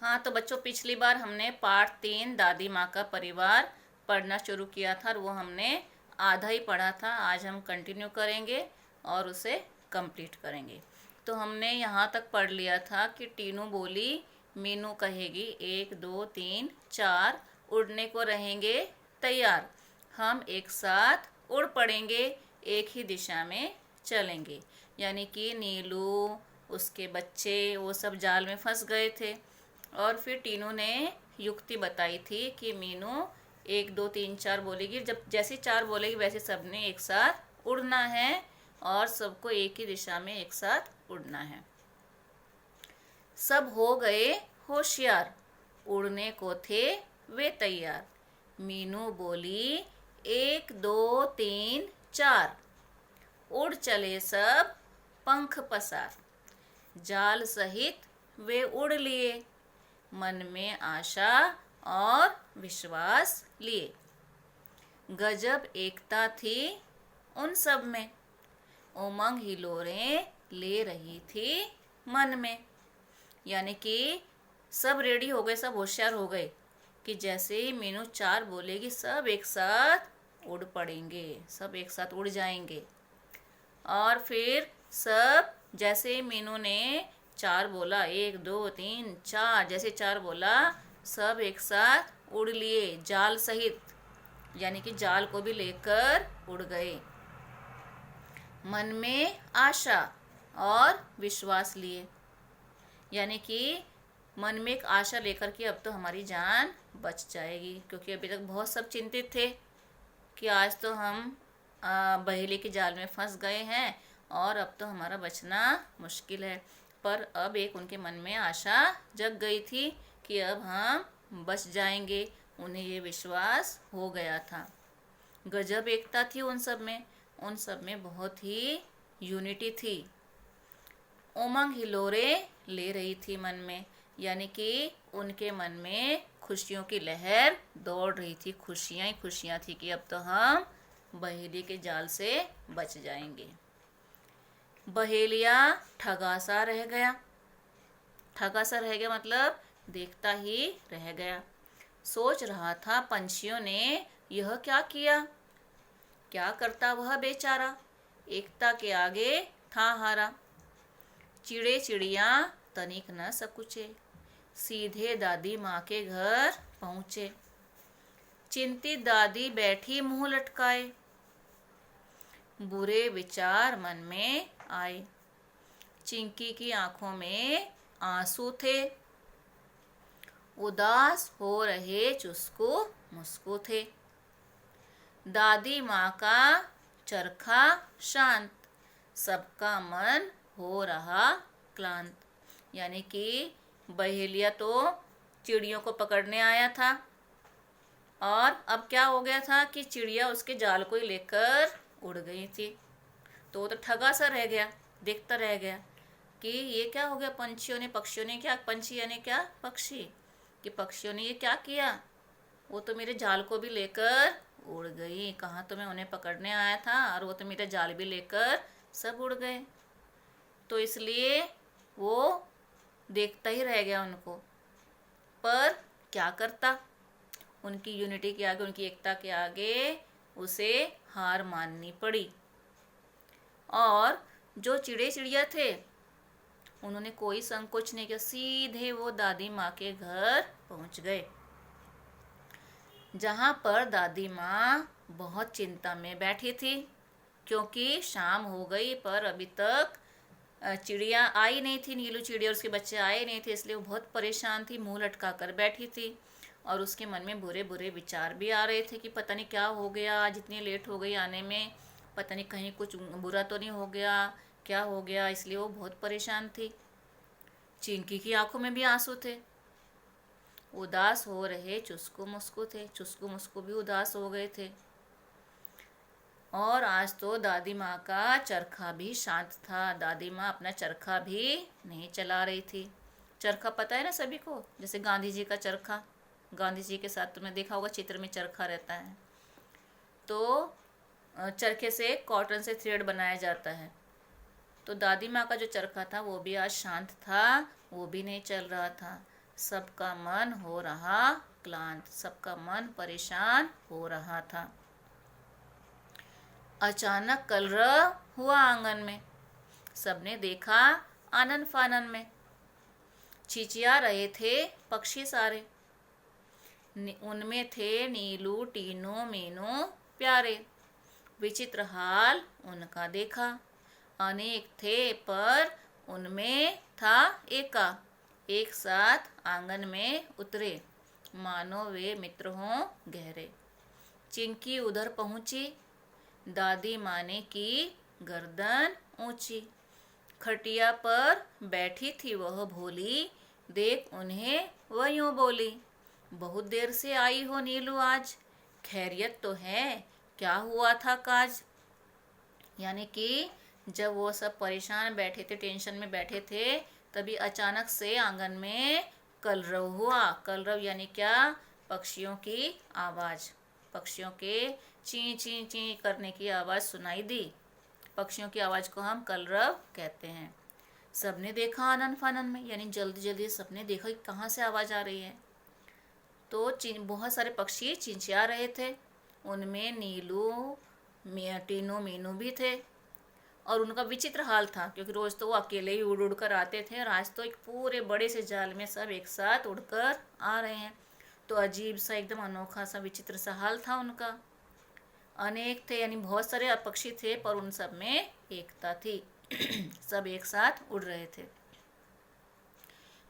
हाँ तो बच्चों, पिछली बार हमने पार्ट 3 दादी माँ का परिवार पढ़ना शुरू किया था और वो हमने आधा ही पढ़ा था। आज हम कंटिन्यू करेंगे और उसे कंप्लीट करेंगे। तो हमने यहाँ तक पढ़ लिया था कि टीनू बोली, मीनू कहेगी 1 2 3 4, उड़ने को रहेंगे तैयार, हम एक साथ उड़ पड़ेंगे, एक ही दिशा में चलेंगे। यानी कि नीलू, उसके बच्चे, वो सब जाल में फंस गए थे। और फिर टीनू ने युक्ति बताई थी कि मीनू 1 2 3 4 बोलेगी, जब जैसे 4 बोलेगी वैसे सबने एक साथ उड़ना है और सबको एक ही दिशा में एक साथ उड़ना है। सब हो गए होशियार, उड़ने को थे वे तैयार। मीनू बोली 1 2 3 4, उड़ चले सब पंख पसार। जाल सहित वे उड़ लिए, मन में आशा और विश्वास लिए। गजब एकता थी उन सब में, उमंग हिलोरें ले रही थी मन में। यानी कि सब रेडी हो गए, सब होशियार हो गए कि जैसे ही मीनू 4 बोलेगी सब एक साथ उड़ पड़ेंगे, सब एक साथ उड़ जाएंगे। और फिर सब जैसे ही मीनू ने 4 बोला, 1 2 3 4, जैसे 4 बोला सब एक साथ उड़ लिए जाल सहित, यानी कि जाल को भी लेकर उड़ गए। मन में आशा और विश्वास लिए, यानी कि मन में एक आशा लेकर कि अब तो हमारी जान बच जाएगी, क्योंकि अभी तक बहुत सब चिंतित थे कि आज तो हम बहेली के जाल में फंस गए हैं और अब तो हमारा बचना मुश्किल है। पर अब एक उनके मन में आशा जग गई थी कि अब हम बच जाएंगे, उन्हें ये विश्वास हो गया था। गजब एकता थी उन सब में बहुत ही यूनिटी थी। उमंग हिलोरे ले रही थी मन में, यानी कि उनके मन में खुशियों की लहर दौड़ रही थी, खुशियाँ ही खुशियाँ थी कि अब तो हम बहेली के जाल से बच जाएंगे। बहेलिया ठगासा रह गया। ठगासा रह गया मतलब देखता ही रह गया। सोच रहा था पंछियों ने यह क्या किया, क्या करता वह बेचारा, एकता के आगे था हारा। चिड़े चिड़िया तनिक न सकुचे, सीधे दादी माँ के घर पहुँचे। चिंतित दादी बैठी मुंह लटकाए, बुरे विचार मन में आए। चिंकी की आंखों में आंसू थे, उदास हो रहे चुस्कू मुस्कू थे। दादी माँ का चरखा शांत, सबका मन हो रहा क्लांत। यानी कि बहेलिया तो चिड़ियों को पकड़ने आया था और अब क्या हो गया था कि चिड़िया उसके जाल को ही लेकर उड़ गई थी। तो वो तो ठगा सा रह गया, देखता रह गया कि ये क्या हो गया, पंछियों ने, पक्षियों ने क्या, पंछी यानी क्या, पक्षी, कि पक्षियों ने ये क्या किया, वो तो मेरे जाल को भी लेकर उड़ गई। कहाँ तो मैं उन्हें पकड़ने आया था और वो तो मेरा जाल भी लेकर सब उड़ गए। तो इसलिए वो देखता ही रह गया उनको। पर क्या करता, उनकी यूनिटी के आगे, उनकी एकता के आगे उसे हार माननी पड़ी। और जो चिड़े चिड़िया थे उन्होंने कोई संकोच नहीं किया, सीधे वो दादी माँ के घर पहुँच गए, जहाँ पर दादी माँ बहुत चिंता में बैठी थी, क्योंकि शाम हो गई पर अभी तक चिड़िया आई नहीं थी। नीलू चिड़िया और उसके बच्चे आए नहीं थे, इसलिए वो बहुत परेशान थी, मुंह लटका कर बैठी थी। और उसके मन में बुरे बुरे विचार भी आ रहे थे कि पता नहीं क्या हो गया, आज इतनी लेट हो गई आने में, पता नहीं कहीं कुछ बुरा तो नहीं हो गया, क्या हो गया, इसलिए वो बहुत परेशान थी। चिंकी की आंखों में भी आंसू थे, उदास हो रहे चुस्कू मुस्कू थे, चुस्कू मुस्कू भी उदास हो गए थे। और आज तो दादी माँ का चरखा भी शांत था, दादी माँ अपना चरखा भी नहीं चला रही थी। चरखा पता है ना सभी को, जैसे गांधी जी का चरखा, गांधी जी के साथ तुमने देखा होगा चित्र में चरखा रहता है। तो चरखे से कॉटन से थ्रेड बनाया जाता है। तो दादी माँ का जो चरखा था वो भी आज शांत था, वो भी नहीं चल रहा था। सबका मन हो रहा क्लांत, सबका मन परेशान हो रहा था। अचानक कलरव हुआ आंगन में। सबने देखा आनन फानन में। चिचिया रहे थे पक्षी सारे। उनमें थे नीलू, टीनू, मीनू प्यारे। विचित्र हाल उनका देखा। अनेक थे पर उनमें था एका। एक साथ आंगन में उतरे, मानो वे मित्र हों गहरे। चिंकी उधर पहुंची, दादी माँ ने की गर्दन ऊंची। खटिया पर बैठी थी वह भोली, देख उन्हें वह यूं बोली, बहुत देर से आई हो नीलू आज, खैरियत तो है, क्या हुआ था काज। यानी कि जब वो सब परेशान बैठे थे, टेंशन में बैठे थे, तभी अचानक से आंगन में कलरव हुआ। कलरव यानी क्या? पक्षियों की आवाज़। पक्षियों के ची ची ची करने की आवाज़ सुनाई दी। पक्षियों की आवाज़ को हम कलरव कहते हैं। सबने देखा आनन फानन में, यानी जल्दी जल्दी सबने देखा कि कहाँ से आवाज़ आ रही है। तो बहुत सारे पक्षी चिंचिया रहे थे। उनमें नीलू, टीनू, मीनू भी थे। और उनका विचित्र हाल था, क्योंकि रोज़ तो वो अकेले ही उड़ उड़ कर आते थे, और आज तो एक पूरे बड़े से जाल में सब एक साथ उड़कर आ रहे हैं। तो अजीब सा, एकदम अनोखा सा, विचित्र सा हाल था उनका। अनेक थे यानी बहुत सारे पक्षी थे, पर उन सब में एकता थी। सब एक साथ उड़ रहे थे,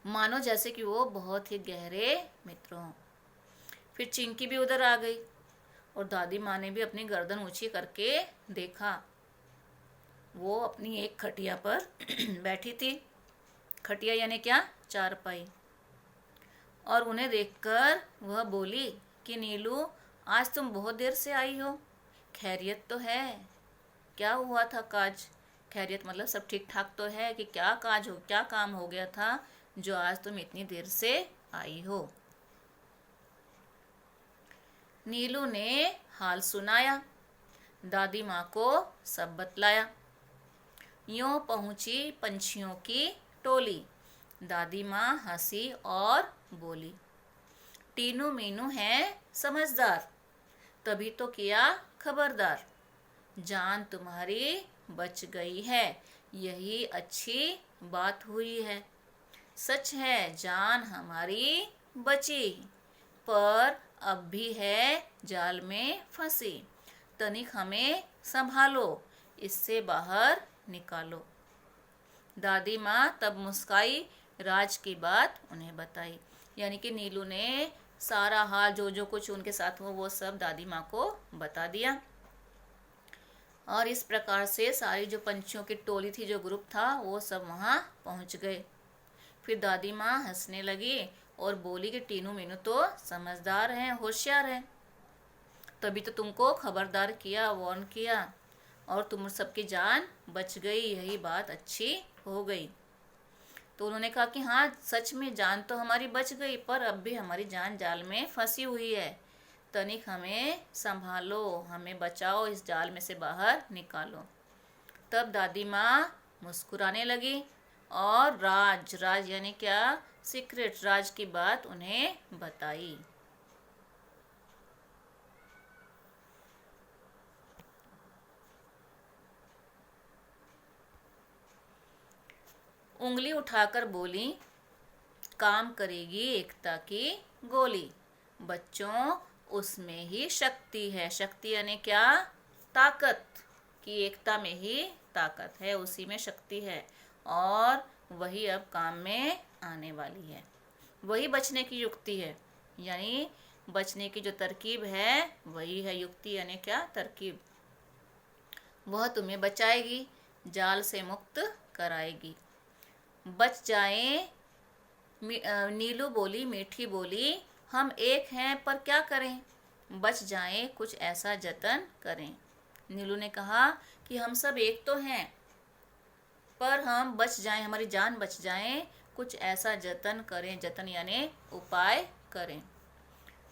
मानो जैसे कि वो बहुत ही गहरे मित्र हों। फिर चिंकी भी उधर आ गई, और दादी माँ ने भी अपनी गर्दन ऊंची करके देखा। वो अपनी एक खटिया पर बैठी थी। खटिया यानी क्या? चारपाई। और उन्हें देखकर वह बोली कि नीलू, आज तुम बहुत देर से आई हो, खैरियत तो है, क्या हुआ था काज। खैरियत मतलब सब ठीक ठाक तो है, कि क्या काज हो, क्या काम हो गया था जो आज तुम इतनी देर से आई हो। नीलू ने हाल सुनाया, दादी माँ को सब बतलाया। यूं पहुंची पंछियों की टोली, दादी माँ हंसी और बोली, टीनू मीनू हैं समझदार, तभी तो किया खबरदार, जान तुम्हारी बच गई है, यही अच्छी बात हुई है। सच है जान हमारी बची, पर अब भी है जाल में फंसी, तनिक हमें संभालो, इससे बाहर निकालो। दादी माँ तब मुस्काई, राज की बात उन्हें बताई। यानी कि नीलू ने सारा हाल, जो जो कुछ उनके साथ हुआ, वो सब दादी माँ को बता दिया। और इस प्रकार से सारी जो पंछियों की टोली थी, जो ग्रुप था, वो सब वहाँ पहुँच गए। फिर दादी माँ हंसने लगी और बोली कि टीनू मीनू तो समझदार हैं, होशियार हैं, तभी तो तुमको खबरदार किया, वार्न किया, और तुम सबकी जान बच गई, यही बात अच्छी हो गई। तो उन्होंने कहा कि हाँ, सच में जान तो हमारी बच गई, पर अब भी हमारी जान जाल में फंसी हुई है, तनिक हमें संभालो, हमें बचाओ, इस जाल में से बाहर निकालो। तब दादी माँ मुस्कुराने लगी और राज यानी क्या? सीक्रेट, राज की बात उन्हें बताई। उंगली उठाकर बोली, काम करेगी एकता की गोली, बच्चों उसमें ही शक्ति है। शक्ति यानी क्या? ताकत, कि एकता में ही ताकत है, उसी में शक्ति है, और वही अब काम में आने वाली है। वही बचने की युक्ति है, यानी बचने की जो तरकीब है वही है युक्ति, यानी क्या? तरकीब। वह तुम्हें बचाएगी, जाल से मुक्त कराएगी। बच जाएं, नीलू बोली, मीठी बोली, हम एक हैं पर क्या करें, बच जाएं, कुछ ऐसा जतन करें। नीलू ने कहा कि हम सब एक तो हैं, पर हम बच जाएं, हमारी जान बच जाएं, कुछ ऐसा जतन करें, जतन यानी उपाय करें।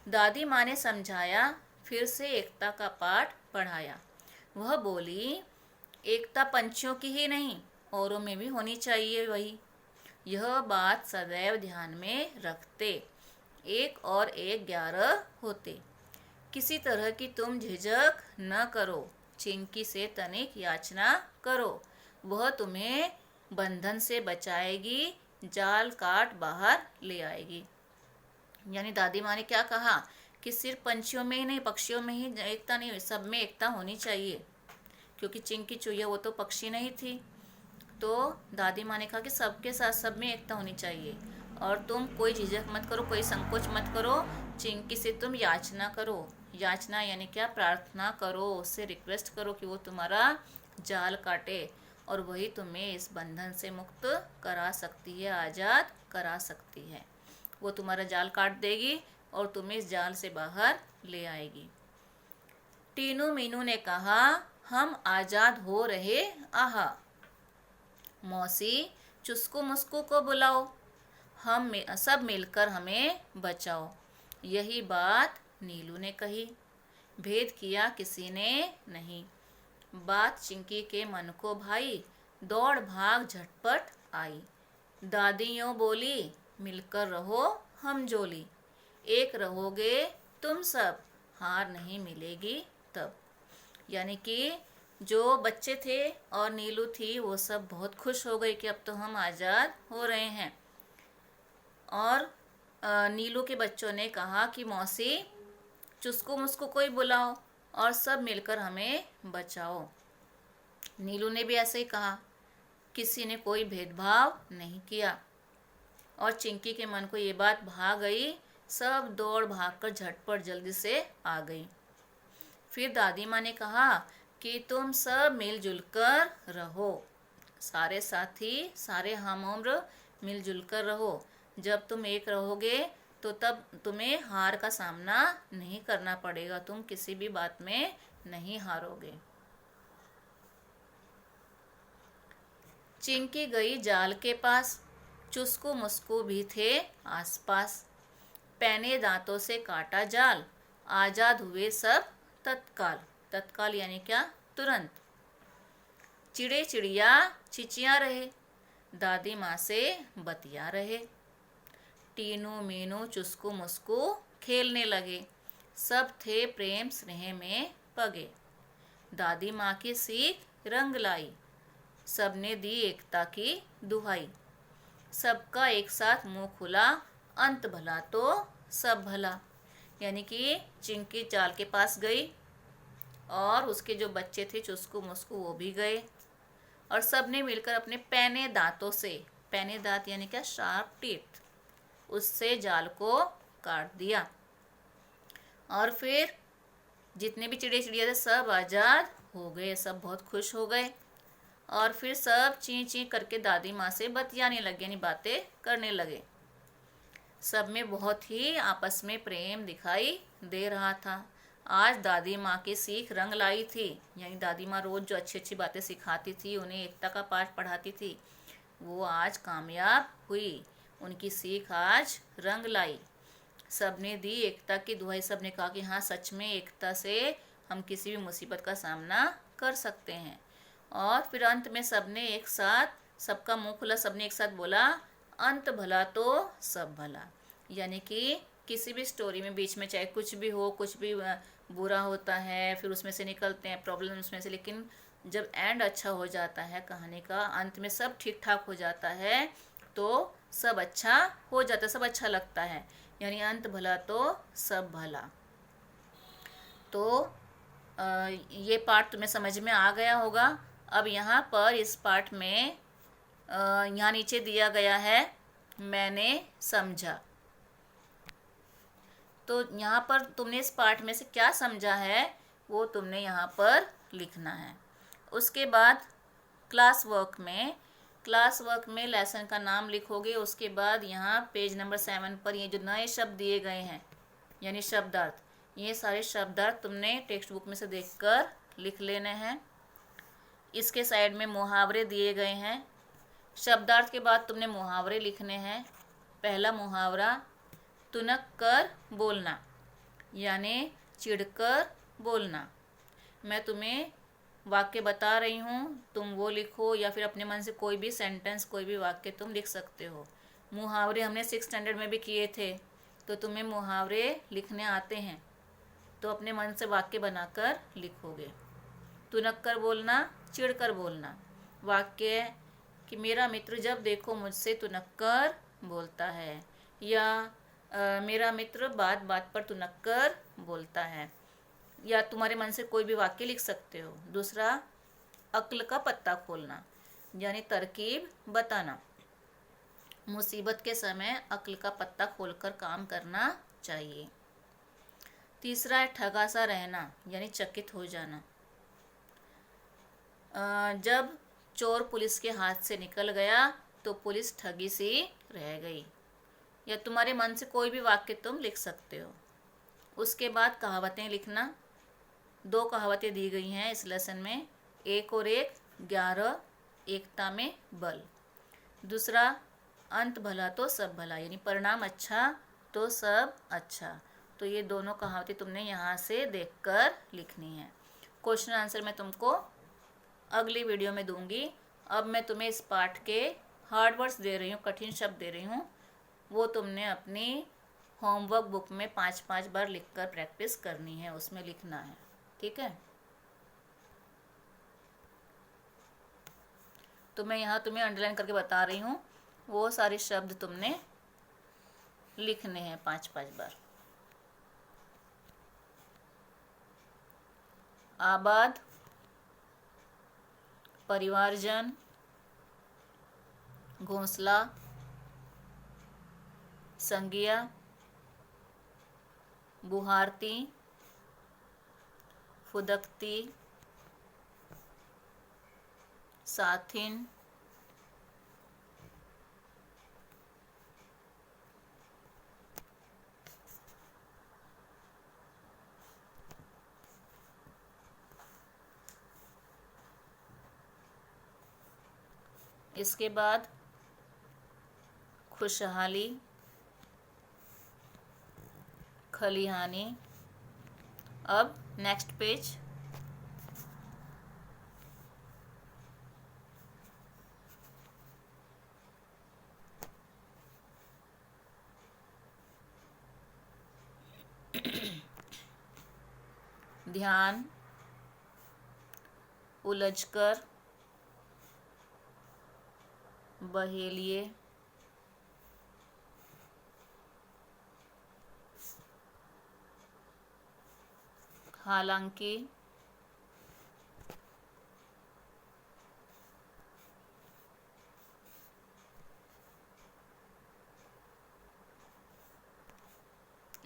दादी माँ ने समझाया, फिर से एकता का पाठ पढ़ाया। वह बोली, एकता पंछियों की ही नहीं, औरों में भी होनी चाहिए वही। यह बात सदैव ध्यान में रखते, 1 और 1 11 होते। किसी तरह की तुम झिझक न करो, चिंकी से तनिक याचना करो, वह तुम्हें बंधन से बचाएगी, जाल काट बाहर ले आएगी। यानी दादी माँ ने क्या कहा कि सिर्फ पंछियों में ही नहीं, पक्षियों में ही एकता नहीं हुई, सब में एकता होनी चाहिए, क्योंकि चिंकी चुहिया वो तो पक्षी नहीं थी। तो दादी माँ ने कहा कि सबके साथ सब में एकता होनी चाहिए, और तुम कोई झिझक मत करो, कोई संकोच मत करो, चिंकी से तुम याचना करो। याचना यानी क्या, प्रार्थना करो, उससे रिक्वेस्ट करो कि वो तुम्हारा जाल काटे, और वही तुम्हें इस बंधन से मुक्त करा सकती है, आज़ाद करा सकती है। वो तुम्हारा जाल काट देगी और तुम्हें इस जाल से बाहर ले आएगी। टीनू मीनू ने कहा, हम आज़ाद हो रहे आहा। मौसी चुस्कू मुस्कू को बुलाओ, हम सब मिलकर हमें बचाओ। यही बात नीलू ने कही, भेद किया किसी ने नहीं। बात चिंकी के मन को भाई, दौड़ भाग झटपट आई। दादी यूं बोली, मिलकर रहो हम जोली, एक रहोगे तुम सब, हार नहीं मिलेगी तब। यानी कि जो बच्चे थे और नीलू थी वो सब बहुत खुश हो गए कि अब तो हम आज़ाद हो रहे हैं। और नीलू के बच्चों ने कहा कि मौसी चुस्कू मुस्कू कोई बुलाओ और सब मिलकर हमें बचाओ। नीलू ने भी ऐसे ही कहा, किसी ने कोई भेदभाव नहीं किया। और चिंकी के मन को ये बात भा गई, सब दौड़ भागकर झटपट जल्दी से आ गई। फिर दादी माँ ने कहा कि तुम सब मिलजुल कर रहो, सारे साथी, सारे हम उम्र मिलजुल कर रहो। जब तुम एक रहोगे तो तब तुम्हें हार का सामना नहीं करना पड़ेगा, तुम किसी भी बात में नहीं हारोगे। चिंकी गई जाल के पास, चुस्कू मुस्कू भी थे आसपास। पैने दांतों से काटा जाल, आजाद हुए सब तत्काल। तत्काल यानी क्या, तुरंत। चिड़े चिड़िया चिचिया रहे, दादी माँ से बतिया रहे। टीनू मीनू चुस्कू मुस्कू खेलने लगे, सब थे प्रेम स्नेह में पगे। दादी माँ की सीख रंग लाई, सबने दी एकता की दुहाई। सबका एक साथ मुंह खुला, अंत भला तो सब भला। यानी कि चिंकी जाल के पास गई और उसके जो बच्चे थे चुस्कू मुस्कू वो भी गए, और सब ने मिलकर अपने पैने दांतों से, पैने दांत यानी क्या, शार्प टीथ, उससे जाल को काट दिया। और फिर जितने भी चिड़िया चिड़िया थे सब आज़ाद हो गए, सब बहुत खुश हो गए। और फिर सब ची ची करके दादी माँ से बतियाने लगे, यानी बातें करने लगे। सब में बहुत ही आपस में प्रेम दिखाई दे रहा था। आज दादी माँ की सीख रंग लाई थी, यानी दादी माँ रोज जो अच्छी अच्छी बातें सिखाती थी, उन्हें एकता का पाठ पढ़ाती थी, वो आज कामयाब हुई, उनकी सीख आज रंग लाई। सबने दी एकता की दुहाई, सबने कहा कि हाँ सच में एकता से हम किसी भी मुसीबत का सामना कर सकते हैं। और फिर अंत में सबने एक साथ, सबका मुंह खुला, सबने एक साथ बोला, अंत भला तो सब भला। यानी कि किसी भी स्टोरी में बीच में चाहे कुछ भी हो, कुछ भी बुरा होता है, फिर उसमें से निकलते हैं प्रॉब्लम उसमें से, लेकिन जब एंड अच्छा हो जाता है कहानी का, अंत में सब ठीक ठाक हो जाता है, तो सब अच्छा हो जाता है, सब अच्छा लगता है। यानी अंत भला तो सब भला। तो ये पार्ट तुम्हें समझ में आ गया होगा। अब यहाँ पर इस पार्ट में यहाँ नीचे दिया गया है मैंने समझा। तो यहाँ पर तुमने इस पार्ट में से क्या समझा है वो तुमने यहाँ पर लिखना है। उसके बाद क्लास वर्क में लेसन का नाम लिखोगे। उसके बाद यहाँ पेज नंबर 7 पर ये जो नए शब्द दिए गए हैं यानी शब्दार्थ, ये सारे शब्दार्थ तुमने टेक्स्ट बुक में से देखकर लिख लेने हैं। इसके साइड में मुहावरे दिए गए हैं। शब्दार्थ के बाद तुमने मुहावरे लिखने हैं। पहला मुहावरा, तुनक कर बोलना, यानी चिढ़कर बोलना। मैं तुम्हें वाक्य बता रही हूँ, तुम वो लिखो, या फिर अपने मन से कोई भी सेंटेंस, कोई भी वाक्य तुम लिख सकते हो। मुहावरे हमने 6th स्टैंडर्ड में भी किए थे, तो तुम्हें मुहावरे लिखने आते हैं, तो अपने मन से वाक्य बनाकर लिखोगे। तुनक्कर बोलना, चिढ़कर बोलना। वाक्य कि मेरा मित्र जब देखो मुझसे तुनक्कर बोलता है, या मेरा मित्र बात बात पर तुनक्कर बोलता है, या तुम्हारे मन से कोई भी वाक्य लिख सकते हो। दूसरा, अक्ल का पत्ता खोलना, यानी तरकीब बताना। मुसीबत के समय अक्ल का पत्ता खोलकर काम करना चाहिए। तीसरा है ठगा सा रहना, यानी चकित हो जाना। जब चोर पुलिस के हाथ से निकल गया तो पुलिस ठगी सी रह गई। या तुम्हारे मन से कोई भी वाक्य तुम लिख सकते हो। उसके बाद कहावतें लिखना। 2 कहावतें दी गई हैं इस लेसन में, 1 और 1 11, एकता में बल। दूसरा, अंत भला तो सब भला, यानी परिणाम अच्छा तो सब अच्छा। तो ये दोनों कहावतें तुमने यहाँ से देखकर लिखनी है। क्वेश्चन आंसर मैं तुमको अगली वीडियो में दूंगी। अब मैं तुम्हें इस पाठ के हार्ड वर्ड्स दे रही हूँ, कठिन शब्द दे रही हूँ, वो तुमने अपनी होमवर्क बुक में 5-5 बार लिखकर प्रैक्टिस करनी है, उसमें लिखना है, ठीक है। तो मैं यहाँ तुम्हें अंडरलाइन करके बता रही हूँ, वो सारे शब्द तुमने लिखने हैं 5-5 बार। आबाद, परिवारजन, घोंसला, संज्ञा, बुहारती, फुदकती, साथिन, इसके बाद खुशहाली, खलिहानी। अब नेक्स्ट पेज। ध्यान, उलझकर, बहेलिए, हालांकि,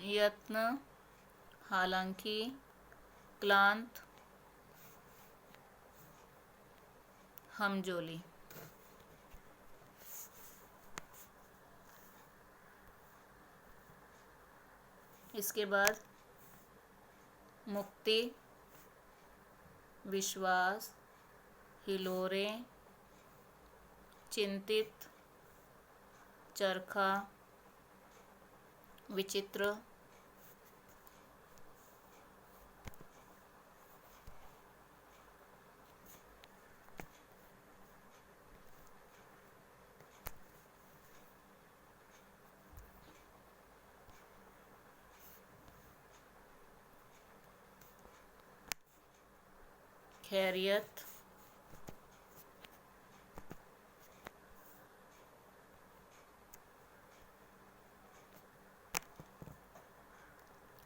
यत्न, हालांकि, क्लांत, हमजोली। इसके बाद मुक्ति, विश्वास, हिलोरे, चिंतित, चरखा, विचित्र, खैरियत,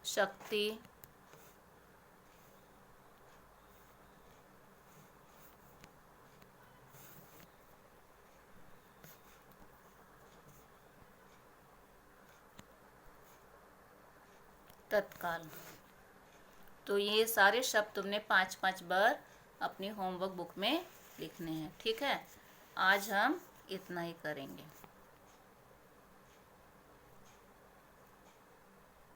शक्ति, तत्काल। तो ये सारे शब्द तुमने 5-5 बार अपनी होमवर्क बुक में लिखने हैं, ठीक है। आज हम इतना ही करेंगे।